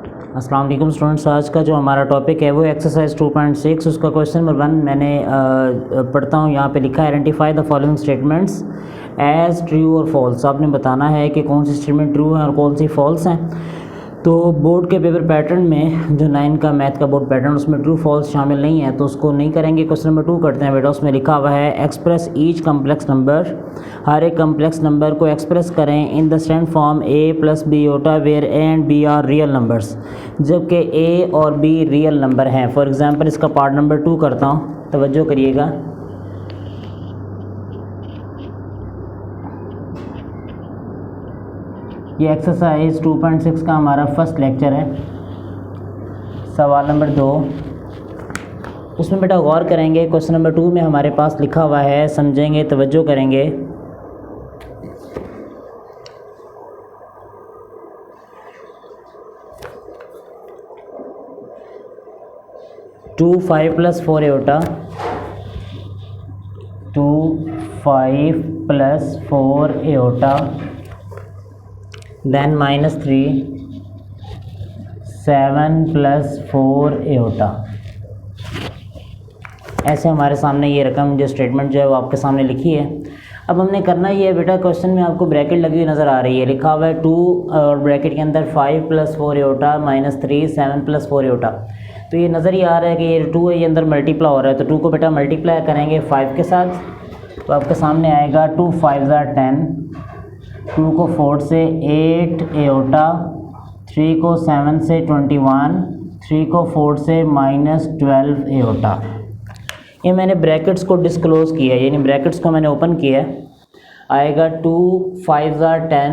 अस्सलाम वालेकुम स्टूडेंट्स। आज का जो हमारा टॉपिक है वो एक्सरसाइज 2.6 उसका क्वेश्चन नंबर 1 मैंने पढ़ता हूँ। यहाँ पे लिखा है identify the following statements as true और फॉल्स। आपने बताना है कि कौन सी स्टेटमेंट ट्रू है और कौन सी फॉल्स हैं। तो बोर्ड के पेपर पैटर्न में जो 9 का मैथ का बोर्ड पैटर्न उसमें ट्रू फॉल्स शामिल नहीं है तो उसको नहीं करेंगे। क्वेश्चन नंबर 2 करते हैं बेटा। उसमें लिखा हुआ है एक्सप्रेस ईच कम्प्लेक्स नंबर। हर एक कम्प्लेक्स नंबर को एक्सप्रेस करें in the stand form a plus b iota where a and b are real numbers, जबकि a और b रियल नंबर हैं। फॉर एग्जांपल इसका पार्ट नंबर 2 करता हूँ, तवज्जो करिएगा। ये एक्सरसाइज 2.6 का हमारा फर्स्ट लेक्चर है। सवाल नंबर 2 उसमें बेटा गौर करेंगे। क्वेश्चन नंबर 2 में हमारे पास लिखा हुआ है, समझेंगे, तवज्जो करेंगे। To 5 plus 4 Etah 2 5 plus 4 Etah then -3 7 plus 4 एटा। ऐसे हमारे सामने ये रकम जो स्टेटमेंट जो है वो आपके सामने लिखी है। अब हमने करना ये है बेटा, क्वेश्चन में आपको ब्रैकेट लगी हुई नज़र आ रही है, लिखा हुआ है 2 और ब्रैकेट के अंदर 5 प्लस 4 एटा -3 7 प्लस 4 एटा। तो ये नज़र ही आ रहा है कि ये 2 है, ये अंदर मल्टीप्लाई हो रहा है। तो 2 को बेटा मल्टीप्लाई करेंगे 5 के साथ तो आपके सामने आएगा 2 5 10, 2 को 4 से 8 एटा, 3 को 7 से 21, 3 को 4 से -12 एटा। ये मैंने ब्रैकेट्स को डिस्क्लोज़ किया है, यानी ब्रैकेट्स को मैंने ओपन किया है। आएगा 2 5 10,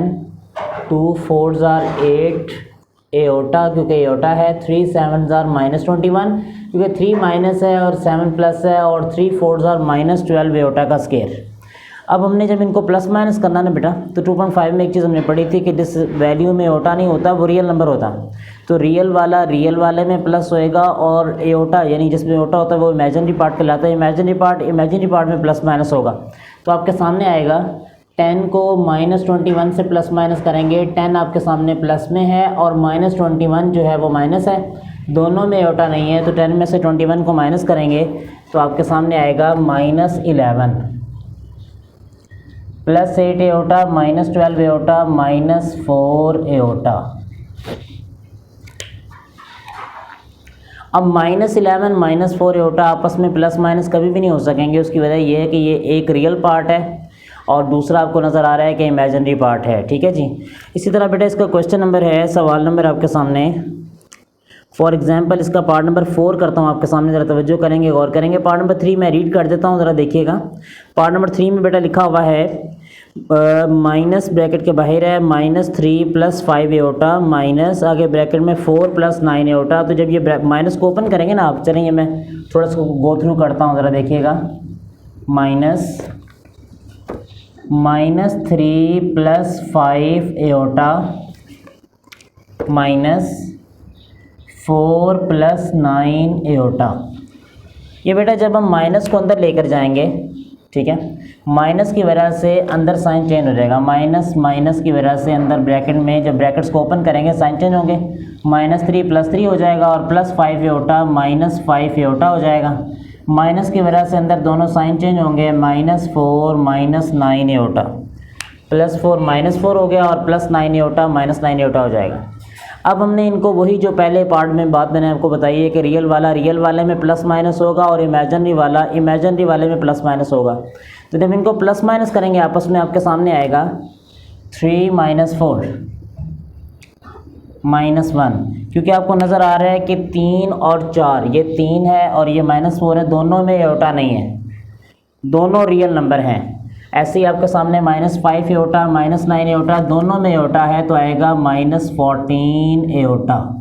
2 4 8 एटा, क्योंकि एटा है। 3 7 -21, क्योंकि 3 माइनस है और 7 प्लस है, और 3 4 -12 एटा का स्केयर। अब हमने जब इनको प्लस माइनस करना ना बेटा, तो 2.5 में एक चीज़ हमने पढ़ी थी कि जिस वैल्यू में एटा नहीं होता वो रियल नंबर होता। तो रियल वाले में प्लस होएगा, और एटा यानी जिसमें एटा होता है वो इमेजिनरी पार्ट कहलाता है। इमेजिनरी पार्ट में प्लस माइनस होगा। तो आपके सामने आएगा 10 को -21 से प्लस माइनस करेंगे। 10 आपके सामने प्लस में है और -21 जो है वो माइनस है, दोनों में एटा नहीं है। तो 10 में से 21 को माइनस करेंगे तो आपके सामने आएगा -11 प्लस 8 एटा -12 एटा -4 एटा। अब -11 -4 एटा आपस में प्लस माइनस कभी भी नहीं हो सकेंगे। उसकी वजह यह है कि ये एक रियल पार्ट है और दूसरा आपको नज़र आ रहा है कि इमेजिनरी पार्ट है। ठीक है जी। इसी तरह बेटा इसका क्वेश्चन नंबर है, सवाल नंबर आपके सामने। फॉर एग्जांपल इसका पार्ट नंबर 4 करता हूँ आपके सामने, ज़रा तवज्जो करेंगे, गौर करेंगे। पार्ट नंबर 3 मैं रीड कर देता हूँ, ज़रा देखिएगा। पार्ट नंबर 3 में बेटा लिखा हुआ है माइनस ब्रैकेट के बाहर है -3 प्लस 5 एटा माइनस आगे ब्रैकेट में 4 प्लस 9 एटा। तो जब ये माइनस को ओपन करेंगे ना आप, चलेंगे मैं थोड़ा सा गो थ्रू करता हूँ, ज़रा देखिएगा। -3 प्लस 5 एटा -4 प्लस 9 एटा। ये बेटा जब हम माइनस को अंदर लेकर जाएंगे, ठीक है, माइनस की वजह से अंदर साइन चेंज हो जाएगा। माइनस की वजह से अंदर ब्रैकेट में जब ब्रैकेट्स को ओपन करेंगे साइन चेंज होंगे। -3 प्लस 3 हो जाएगा और प्लस 5 एटा -5 एटा हो जाएगा। माइनस की वजह से अंदर दोनों साइन चेंज होंगे, -4 -9 एटा। +4 -4 हो गया और +9 एटा -9 एटा हो जाएगा। अब हमने इनको वही जो पहले पार्ट में बात मैंने आपको बताई है कि रियल वाले में प्लस माइनस होगा और इमेजिनरी वाले में प्लस माइनस होगा। तो जब इनको प्लस माइनस करेंगे आपस में आपके सामने आएगा 3 -4 -1, क्योंकि आपको नज़र आ रहा है कि 3 और 4, ये 3 है और ये -4 है, दोनों में एटा नहीं है, दोनों रियल नंबर हैं। ऐसे ही आपके सामने -5 एटा -9 एटा, दोनों में एटा है, तो आएगा -14 एटा।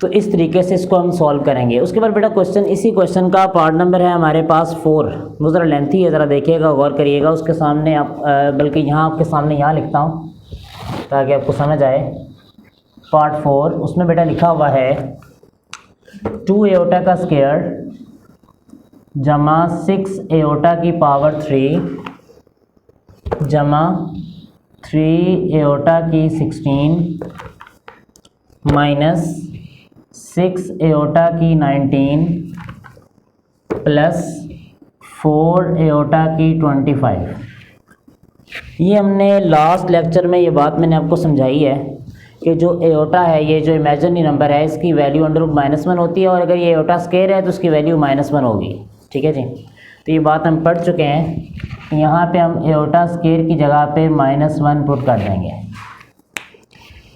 तो इस तरीके से इसको हम सॉल्व करेंगे। उसके बाद बेटा क्वेश्चन, इसी क्वेश्चन का पार्ट नंबर है हमारे पास 4, वो ज़रा लेंथी है, ज़रा देखिएगा, गौर करिएगा। उसके सामने आप बल्कि यहाँ आपके सामने यहाँ लिखता हूँ ताकि आपको समझ आए। पार्ट 4 उसमें बेटा लिखा हुआ है 2 एटा का स्क्वायर जमा 6 एटा की पावर 3 जमा 3 एटा की 16 माइनस 6 एओटा की 19 प्लस 4 एओटा की 25। ये हमने लास्ट लेक्चर में ये बात मैंने आपको समझाई है कि जो एओटा है, ये जो इमेजिनरी नंबर है, इसकी वैल्यू √-1 होती है, और अगर ये एओटा स्क्वायर है तो उसकी वैल्यू -1 होगी। ठीक है जी, तो ये बात हम पढ़ चुके हैं। यहाँ पे हम एओटा स्क्वायर की जगह पे -1 पुट कर देंगे।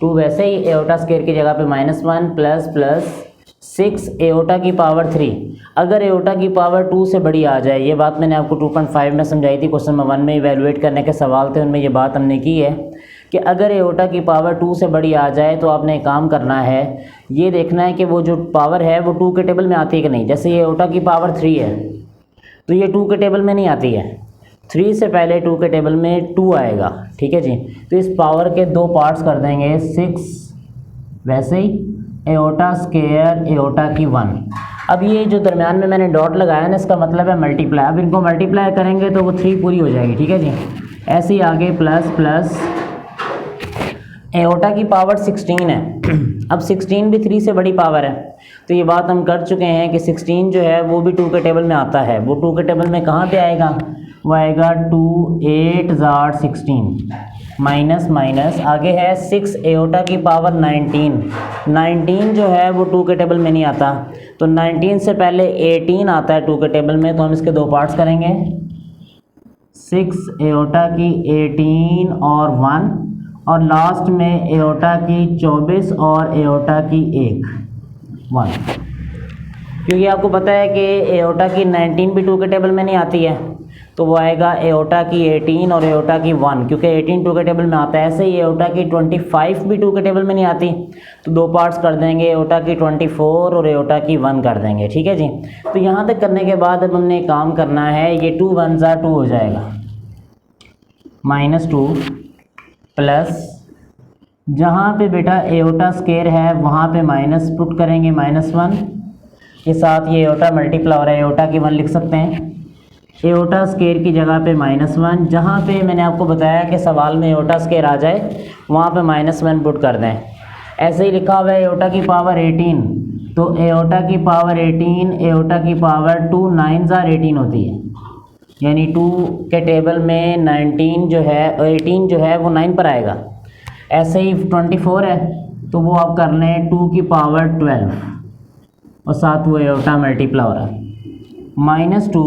2 वैसे ही एओटा स्क्वायर की जगह पे -1 प्लस 6 एओटा की पावर 3। अगर एओटा की पावर 2 से बड़ी आ जाए, ये बात मैंने आपको 2.5 में समझाई थी, क्वेश्चन नंबर 1 में इवेलुएट करने के सवाल थे, उनमें ये बात हमने की है कि अगर एओटा की पावर 2 से बड़ी आ जाए तो आपने एक काम करना है, ये देखना है कि वो जो पावर है वो 2 के टेबल में आती है कि नहीं। जैसे ये एओटा की पावर 3 है तो ये 2 के टेबल में नहीं आती है, 3 से पहले 2 के टेबल में 2 आएगा। ठीक है जी, तो इस पावर के 2 पार्ट्स कर देंगे 6, वैसे ही एओटा स्क्वायर एओटा की 1। अब ये जो दरम्यान में मैंने डॉट लगाया ना, इसका मतलब है मल्टीप्लाई। अब इनको मल्टीप्लाई करेंगे तो वो 3 पूरी हो जाएगी। ठीक है जी, ऐसे ही आगे प्लस एओटा की पावर 16 है। अब 16 भी 3 से बड़ी पावर है, तो ये बात हम कर चुके हैं कि 16 जो है वो भी 2 के टेबल में आता है। वो 2 के टेबल में कहाँ पे आएगा, वो आएगा 2 8 जार 16 माइनस आगे है 6 एओटा की पावर 19 जो है वो 2 के टेबल में नहीं आता, तो 19 से पहले 18 आता है 2 के टेबल में, तो हम इसके 2 पार्ट्स करेंगे, 6 एओटा की 18 और 1, और लास्ट में एओटा की 24 और एओटा की 1, क्योंकि आपको पता है कि एओटा की 19 भी 2 के टेबल में नहीं आती है, तो वो आएगा एओटा की 18 और एओटा की 1, क्योंकि 18 2 के टेबल में आता है। ऐसे ही एओटा की 25 भी 2 के टेबल में नहीं आती, तो 2 पार्ट्स कर देंगे, एओटा की 24 और एओटा की 1 कर देंगे। ठीक है जी, तो यहाँ तक करने के बाद अब हमने काम करना है, ये 2 1 ज़ा 2 हो जाएगा, -2 प्लस जहाँ पे बेटा एओटा स्क्वायर है वहाँ पे माइनस पुट करेंगे, -1 के साथ ये एओटा मल्टीप्लाई हो रहा है, एओटा की 1 लिख सकते हैं। एओटा स्क्वायर की जगह पे -1, जहाँ पे मैंने आपको बताया कि सवाल में एओटा स्क्वायर आ जाए वहाँ पे -1 पुट कर दें। ऐसे ही लिखा हुआ है एओटा की पावर 18, तो एओटा की पावर 18 एओटा की पावर 2 9 ज़ार 18 होती है, यानी 2 के टेबल में 19 जो है 18 जो है वो 9 पर आएगा। ऐसे ही 24 है तो वो आप कर लें 2 की पावर 12 और साथ वो एओटा मल्टीप्लाई हो रहा है, -2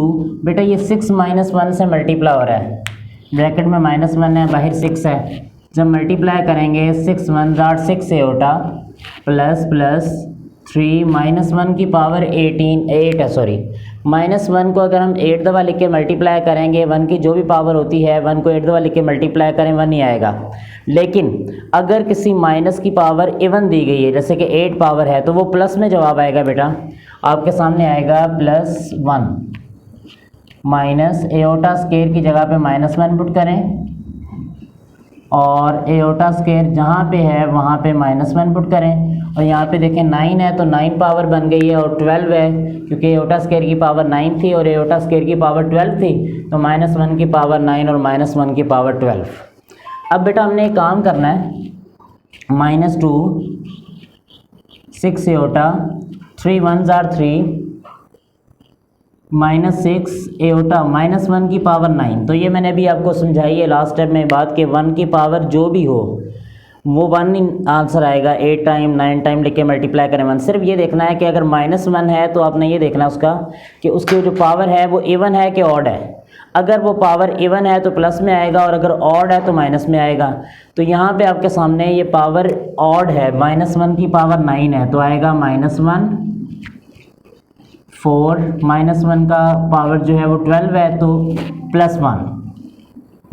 बेटा ये 6 -1 से मल्टीप्लाई हो रहा है, ब्रैकेट में -1 है, बाहर 6 है, जब मल्टीप्लाई करेंगे 6 1 ज़ार 6 एओटा प्लस 3 -1 की पावर 8 है, सॉरी -1 को अगर हम 8 दफ़ा लिख के मल्टीप्लाई करेंगे, 1 की जो भी पावर होती है 1 को 8 दफ़ा लिख के मल्टीप्लाई करें 1 ही आएगा। लेकिन अगर किसी माइनस की पावर इवन दी गई है, जैसे कि 8 पावर है, तो वो प्लस में जवाब आएगा बेटा, आपके सामने आएगा +1 माइनस एओटा स्क्वायर की जगह पे -1 पुट करें, और एओटा स्क्वायर जहाँ पे है वहाँ पे -1 पुट करें, और यहाँ पे देखें 9 है तो 9 पावर बन गई है, और 12 है क्योंकि एओटा स्क्वायर की पावर 9 थी और एओटा स्क्वायर की पावर 12 थी, तो -1 की पावर 9 और -1 की पावर 12। अब बेटा हमने एक काम करना है, -2 6 एओटा 3 1 ज़ार 3 -6 एओटा -1 की पावर 9, तो ये मैंने अभी आपको समझाई है लास्ट स्टेप में बात कि 1 की पावर जो भी हो वो 1 ही आंसर आएगा, 8 टाइम 9 टाइम लिख के मल्टीप्लाई करें 1। सिर्फ ये देखना है कि अगर -1 है तो आपने ये देखना है उसका कि उसकी जो पावर है वो इवन है कि ऑड है। अगर वो पावर इवन है तो प्लस में आएगा, और अगर ऑड है तो माइनस में आएगा। तो यहाँ पे आपके सामने ये पावर ऑड है, -1 की पावर 9 है, तो आएगा -1 4, -1 का पावर जो है वो 12 है तो +1,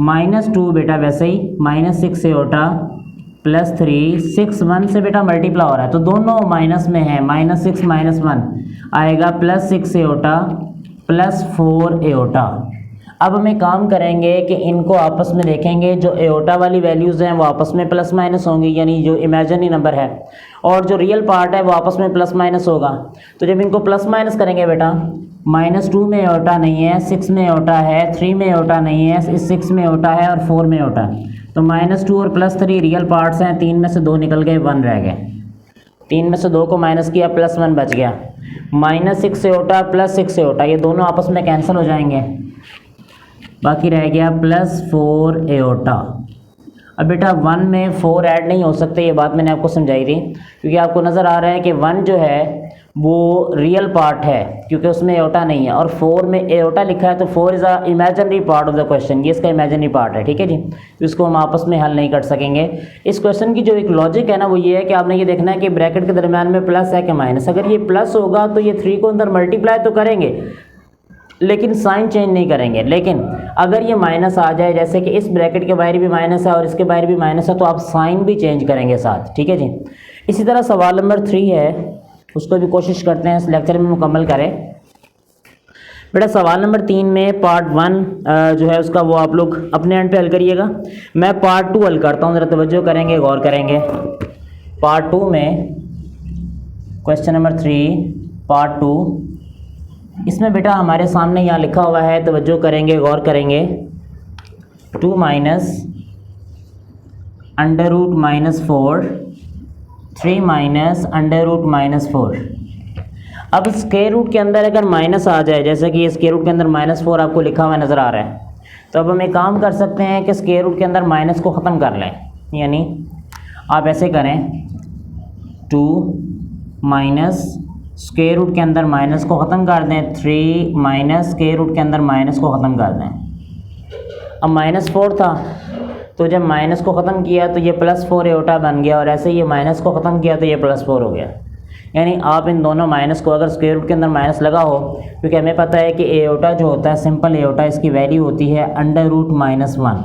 -2 बेटा वैसे ही -6 एओटा +3 6 1 से बेटा मल्टीप्लाई हो रहा है तो दोनों माइनस में है, -6 -1 आएगा +6 एओटा +4 एओटा। अब हम एक काम करेंगे कि इनको आपस में देखेंगे, जो एओटा वाली वैल्यूज़ हैं वो आपस में प्लस माइनस होंगी, यानी जो इमेजिनरी नंबर है, और जो रियल पार्ट है वो आपस में प्लस माइनस होगा। तो जब इनको प्लस माइनस करेंगे बेटा, -2 में एओटा नहीं है, 6 में एओटा है, 3 में एओटा नहीं है, 6 में एओटा है और 4 में एओटा है। तो -2 और +3 रियल पार्ट्स हैं, 3 में से 2 निकल गए, 1 रह गए। 3 में से 2 को माइनस किया, +1 बच गया। -6 एओटा प्लस 6 एओटा, ये दोनों आपस में कैंसिल हो जाएंगे, बाकी रह गया +4 एओटा। अब बेटा 1 में 4 ऐड नहीं हो सकते, ये बात मैंने आपको समझाई थी, क्योंकि आपको नज़र आ रहा है कि 1 जो है वो रियल पार्ट है क्योंकि उसमें एओटा नहीं है, और 4 में एओटा लिखा है, तो 4 is a imaginary part of the question, ये इसका इमेजिनरी पार्ट है, ठीक है जी। तो इसको हम आपस में हल नहीं कर सकेंगे। इस क्वेश्चन की जो एक लॉजिक है ना वो ये है कि आपने ये देखना है कि ब्रैकेट के दरमियान में प्लस है कि माइनस। अगर ये प्लस होगा तो ये 3 को अंदर मल्टीप्लाई तो करेंगे लेकिन साइन चेंज नहीं करेंगे। लेकिन अगर ये माइनस आ जाए, जैसे कि इस ब्रैकेट के बाहर भी माइनस है और इसके बाहर भी माइनस है, तो आप साइन भी चेंज करेंगे साथ, ठीक है जी। इसी तरह सवाल नंबर 3 है, उसको भी कोशिश करते हैं इस लेक्चर में मुकम्मल करें। बेटा सवाल नंबर 3 में पार्ट 1 जो है उसका वो आप लोग अपने एंड पे हल करिएगा। मैं पार्ट 2 हल करता हूँ, ज़रा तवज्जो करेंगे, गौर करेंगे। पार्ट 2 में क्वेश्चन नंबर 3 पार्ट 2, इसमें बेटा हमारे सामने यहाँ लिखा हुआ है, तवज्जो करेंगे, गौर करेंगे, 2 माइनस √-4 3 माइनस √-4। अब स्क्वायर रूट के अंदर अगर माइनस आ जाए, जैसे कि ये स्क्वायर रूट के अंदर -4 आपको लिखा हुआ नज़र आ रहा है, तो अब हम एक काम कर सकते हैं कि स्क्वायर रूट के अंदर माइनस को ख़त्म कर लें। यानी आप ऐसे करें, 2 माइनस स्क्वायर रूट के अंदर माइनस को ख़त्म कर दें, 3 माइनस स्क्वायर रूट के अंदर माइनस को ख़त्म कर दें। अब -4 था, तो जब माइनस को ख़त्म किया तो ये +4 एओटा बन गया, और ऐसे ये माइनस को ख़त्म किया तो ये +4 हो गया। यानी आप इन दोनों माइनस को, अगर स्क्वायर रूट के अंदर माइनस लगा हो, क्योंकि हमें पता है कि एओटा जो होता है, सिंपल एओटा, इसकी वैल्यू होती है √-1।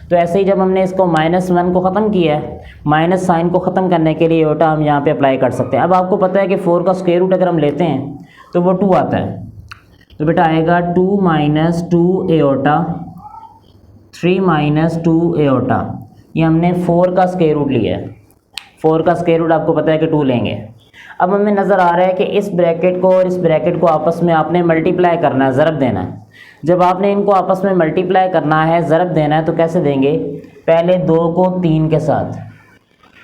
तो ऐसे ही जब हमने इसको -1 को ख़त्म किया है, माइनस साइन को ख़त्म करने के लिए एओटा हम यहाँ पे अप्लाई कर सकते हैं। अब आपको पता है कि 4 का स्क्वायर रूट अगर हम लेते हैं तो वो 2 आता है, तो बेटा आएगा 2 माइनस 2 एओटा 3 माइनस 2 एओटा। ये हमने 4 का स्क्वायर रूट लिया है, 4 का स्क्वायर रूट आपको पता है कि 2 लेंगे। अब हमें नज़र आ रहा है कि इस ब्रैकेट को और इस ब्रैकेट को आपस में आपने मल्टीप्लाई करना है, ज़रब देना है। जब आपने इनको आपस में मल्टीप्लाई करना है, ज़रब देना है, तो कैसे देंगे? पहले 2 को 3 के साथ,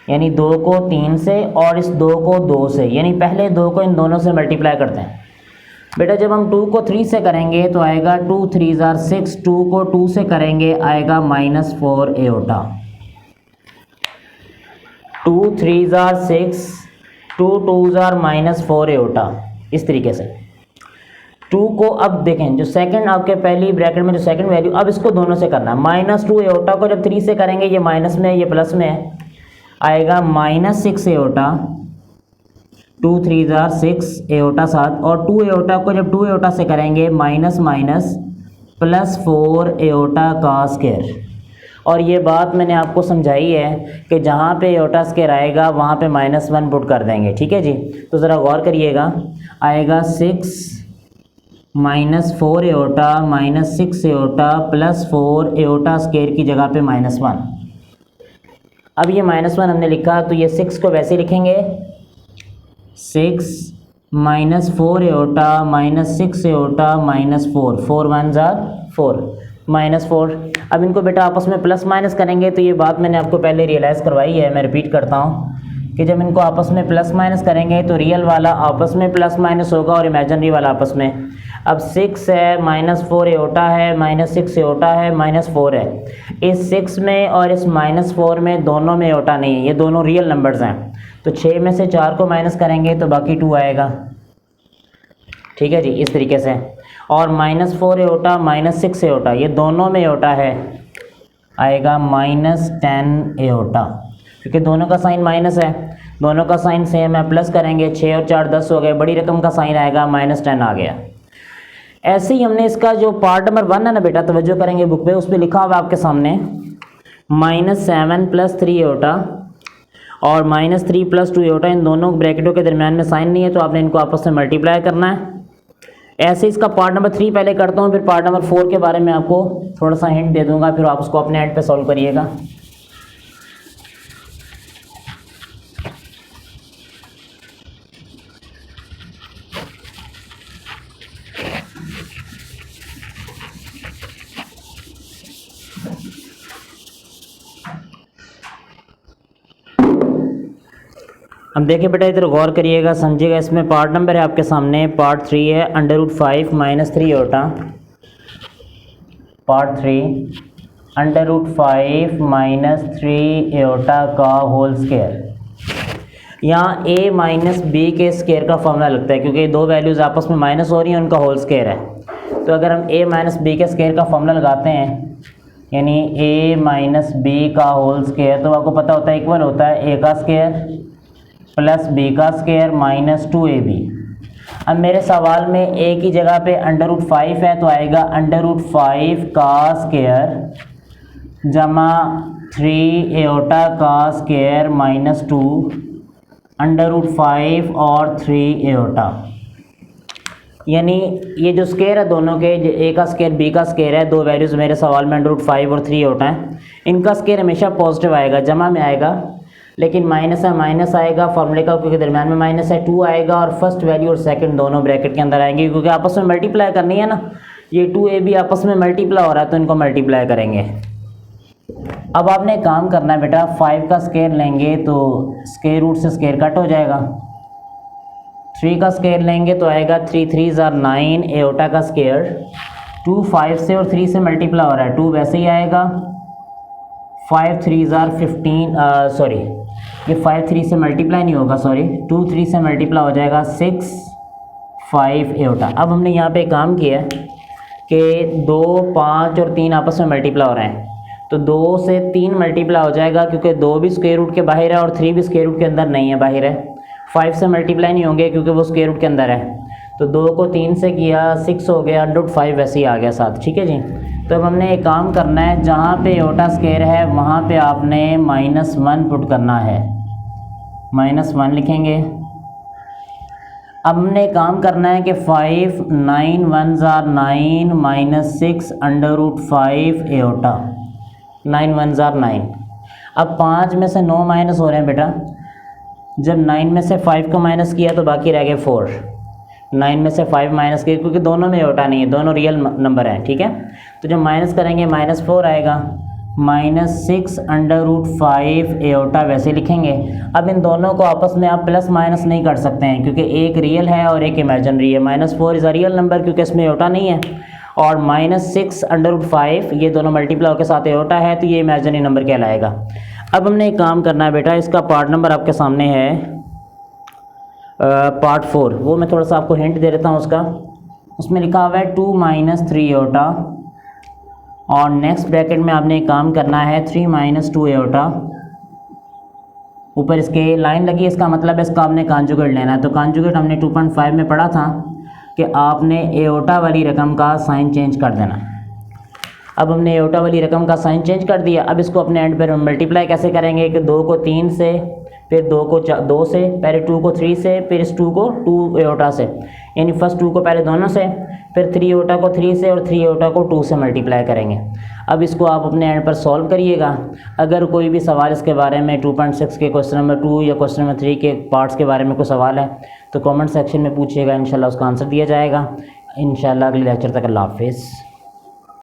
यानी 2 को 3 से और इस 2 को 2 से, यानी पहले 2 को इन दोनों से मल्टीप्लाई करते हैं। बेटा जब हम 2 को 3 से करेंगे तो आएगा 2 3 ज़ार 6, 2 को 2 से करेंगे आएगा -4 एओटा, 2 3 ज़ार 6, 2 2 ज़ार -4 एओटा। इस तरीके से 2 को, अब देखें जो सेकंड आपके पहली ब्रैकेट में जो सेकंड वैल्यू, अब इसको दोनों से करना है। -2 एओटा को जब 3 से करेंगे, ये माइनस में है, ये प्लस में है, आएगा -6 एओटा, 2 3 ज़ार 6 एओटा 7, और 2 एओटा को जब 2 एओटा से करेंगे माइनस माइनस +4 एओटा का स्क्वायर। और ये बात मैंने आपको समझाई है कि जहाँ पे एओटा स्क्वायर आएगा वहाँ पे -1 पुट कर देंगे, ठीक है जी। तो ज़रा गौर करिएगा, आएगा 6 -4 एओटा -6 एओटा +4 एओटा स्क्वायर की जगह पे -1। अब ये -1 हमने लिखा, तो ये 6 को वैसे लिखेंगे, 6 -4 एओटा -6 एओटा -4, 4 1 ज़ार 4, -4। अब इनको बेटा आपस में प्लस माइनस करेंगे, तो ये बात मैंने आपको पहले रियलाइज़ करवाई है, मैं रिपीट करता हूँ कि जब इनको आपस में प्लस माइनस करेंगे तो रियल वाला आपस में प्लस माइनस होगा और इमेजिनरी वाला आपस में। अब 6 है, -4 एओटा है, -6 एओटा है, -4 है। इस 6 में और इस -4 में दोनों में एओटा नहीं है, ये दोनों रियल नंबर्स हैं। तो 6 में से 4 को माइनस करेंगे तो बाकी 2 आएगा, ठीक है जी, इस तरीके से। और -4 एओटा -6 एओटा, ये दोनों में एओटा है, आएगा -10 एओटा, क्योंकि दोनों का साइन माइनस है, दोनों का साइन सेम है। प्लस करेंगे, 6 और 4 10 हो गए, बड़ी रकम का साइन आएगा, -10 आ गया। ऐसे ही हमने इसका जो पार्ट नंबर 1 है ना बेटा, तवज्जो करेंगे बुक पे, उस पर लिखा हुआ आपके सामने -7 + 3 एओटा और -3 + 2 एओटा। इन दोनों ब्रैकेटों के दरमियान में साइन नहीं है, तो आपने इनको आपस में मल्टीप्लाई करना है। ऐसे इसका पार्ट नंबर 3 पहले करता हूँ, फिर पार्ट नंबर 4 के बारे में आपको थोड़ा सा हिंट दे दूंगा, फिर आप उसको अपने एंड पे सॉल्व करिएगा। अब देखिए बेटा इधर गौर करिएगा, समझिएगा। इसमें पार्ट नंबर है आपके सामने, पार्ट 3 है, √5 - 3 एओटा। पार्ट 3 √5 - 3 एओटा का होल स्क्वायर। यहाँ a माइनस बी के स्क्वायर का फॉर्मूला लगता है, क्योंकि दो वैल्यूज़ आपस में माइनस हो रही हैं, उनका होल स्क्वायर है। तो अगर हम a माइनस बी के स्क्वायर का फॉर्मूला लगाते हैं, यानी a माइनस बी का होल स्क्वायर, तो आपको पता होता है इक्वल होता है a का स्क्वायर प्लस b का स्क्वायर माइनस 2ab। अब मेरे सवाल में a की जगह पे √5 है, तो आएगा √5 का स्क्वायर जमा 3 एओटा का स्क्वायर माइनस 2 √5 और 3 एओटा। यानी ये जो स्क्वायर है दोनों के, a का स्क्वायर b का स्क्वायर है, दो वैल्यूज़ मेरे सवाल में √5 और 3 एओटा है। इनका स्क्वायर हमेशा पॉजिटिव आएगा, जमा में आएगा, लेकिन माइनस है माइनस आएगा फॉर्मूले का, क्योंकि दरम्यान में माइनस है, 2 आएगा और फर्स्ट वैल्यू और सेकंड दोनों ब्रैकेट के अंदर आएंगे, क्योंकि आपस में मल्टीप्लाई करनी है ना। ये 2ab आपस में मल्टीप्लाई हो रहा है, तो इनको मल्टीप्लाई करेंगे। अब आपने काम करना है बेटा, 5 का स्क्वायर लेंगे तो स्क्वायर रूट से स्क्वायर कट हो जाएगा। 3 का स्क्वायर लेंगे तो आएगा 3 3 = 9 एओटा का स्क्वायर। 2 5 से और 3 से मल्टीप्लाई हो रहा है, 2 वैसे ही आएगा। 5 3 = 15, सॉरी ये 5 3 से मल्टीप्लाई नहीं होगा, सॉरी 2 3 से मल्टीप्लाई हो जाएगा 6 5 एओटा। अब हमने यहाँ पे काम किया है कि 2 5 और 3 आपस में मल्टीप्लाई हो रहे हैं, तो 2 से 3 मल्टीप्लाई हो जाएगा, क्योंकि 2 भी स्क्वायर रूट के बाहर है और 3 भी स्क्वायर रूट के अंदर नहीं है, बाहर है। 5 से मल्टीप्लाई नहीं होंगे क्योंकि वो स्क्वायर रूट के अंदर है, तो 2 को 3 से किया 6 हो गया, √5 वैसे ही आ गया साथ। ठीक है जी। तो अब हमने एक काम करना है, जहाँ पे एओटा स्क्वायर है वहाँ पे आपने -1 पुट करना है, -1 लिखेंगे। अब हमने काम करना है कि 5 9 1 = 9 - 6 √5 एओटा। 9 1 = 9। अब 5 में से 9 माइनस हो रहे हैं बेटा, जब 9 में से 5 को माइनस किया तो बाकी रह गए 4। 9 में से 5 माइनस किया, क्योंकि दोनों में एओटा नहीं है, दोनों रियल नंबर हैं। ठीक है, तो जब माइनस करेंगे -4 आएगा, -6 √5 एओटा वैसे लिखेंगे। अब इन दोनों को आपस में आप प्लस माइनस नहीं कर सकते हैं, क्योंकि एक रियल है और एक इमेजिनरी है। -4 इज़ अ रियल नंबर, क्योंकि इसमें एओटा नहीं है, और -6 √5 ये दोनों मल्टीप्लाई के साथ एओटा है, तो ये इमेजिनरी नंबर कहलाएगा। अब हमने एक काम करना है बेटा, इसका पार्ट नंबर आपके सामने है पार्ट 4, वो मैं थोड़ा सा आपको हिंट दे देता हूँ उसका। उसमें लिखा हुआ है 2 - 3 एओटा, और नेक्स्ट ब्रैकेट में आपने एक काम करना है 3 - 2 एओटा। ऊपर इसके लाइन लगी, इसका मतलब है इसका आपने कॉन्जुगेट लेना है। तो कॉन्जुगेट हमने 2.5 में पढ़ा था कि आपने एओटा वाली रकम का साइन चेंज कर देना। अब हमने एओटा वाली रकम का साइन चेंज कर दिया। अब इसको अपने एंड पर मल्टीप्लाई कैसे करेंगे कि 2 को 3 से, फिर 2 को 2 से, पहले 2 को 3 से, फिर इस 2 को 2 एओटा से, यानी फर्स्ट 2 को पहले दोनों से, फिर 3 एओटा को 3 से और 3 एओटा को 2 से मल्टीप्लाई करेंगे। अब इसको आप अपने एंड पर सॉल्व करिएगा। अगर कोई भी सवाल इसके बारे में 2.6 के क्वेश्चन नंबर 2 या क्वेश्चन नंबर 3 के पार्ट्स के बारे में कोई सवाल है तो कमेंट सेक्शन में पूछिएगा, इंशाल्लाह उसका आंसर दिया जाएगा। इंशाल्लाह अगले लेक्चर तक अल्लाह हाफिज़।